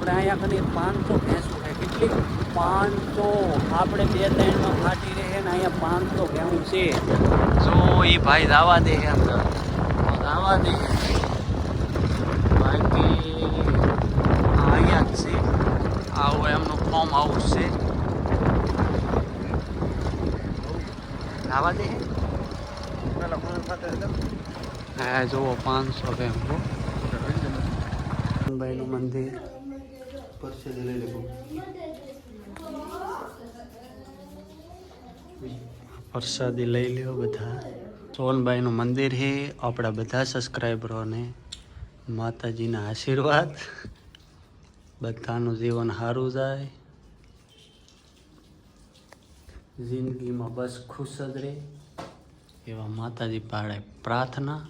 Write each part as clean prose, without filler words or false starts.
આપણે અહીંયા કને 500 ભેંસું છે. કેટલી? 500. આપણે 2-3 ફાટી રહે ને અહીંયા 500 ભેંસું છે. જો એ ભાઈ જવા દે અંદર જવા દે. બાકી અહીંયા જ છે. આવું એમનું ફોર્મ હાઉસ છે. જવા દે. હા જુઓ 500 ભેંસો. ભાઈનું મંદિર. પ્રસાદી લઈ લ્યો બધા. સોનબાઈનું મંદિર છે. આપણા બધા સબસ્ક્રાઈબરોને માતાજીના આશીર્વાદ. બધાનું જીવન સારું જાય, જિંદગીમાં બસ ખુશ જ રહે એવા માતાજી પાડે પ્રાર્થના.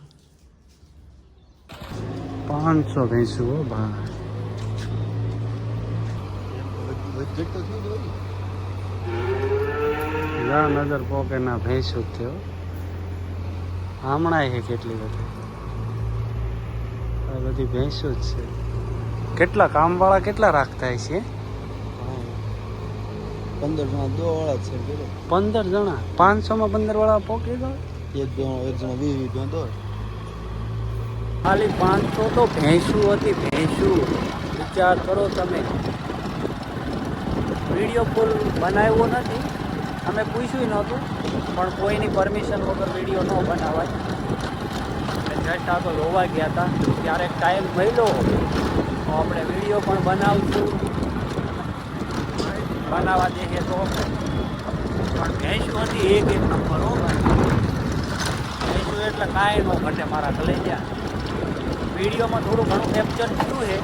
500 ભેંસું હો ભાઈ. જા નજર પોકે ના ભેંસું થયો. હમણાં છે કેટલી બધી. આ બધી ભેંસું જ છે. કેટલા કામવાળા કેટલા રાખતા છે? 15 જણા દોવાળા છે. 15 જણા. 500 માં 15 વાળા પોકી દો. એક જણા 20 દોર. ખાલી 500 તો ભેંસું હતી. ભેંસું વિચાર કરો તમે. વિડીયો ફૂલ બનાવ્યો નથી, અમે પૂછ્યું નહોતું, પણ કોઈની પરમિશન વગર વિડીયો ન બનાવાય. જસ્ટ આ તો જોવા ગયા હતા. ક્યારેક ટાઈમ મળ્યો તો આપણે વિડીયો પણ બનાવશું, બનાવવા દઈએ તો. પણ ભેંસું હતી એક નંબર હો ભાઈ. ભેંસું એટલે કાંઈ ન ઘટે મારા કલેજા. વિડીયોમાં થોડું ઘણું કેપ્ચર થયું છે.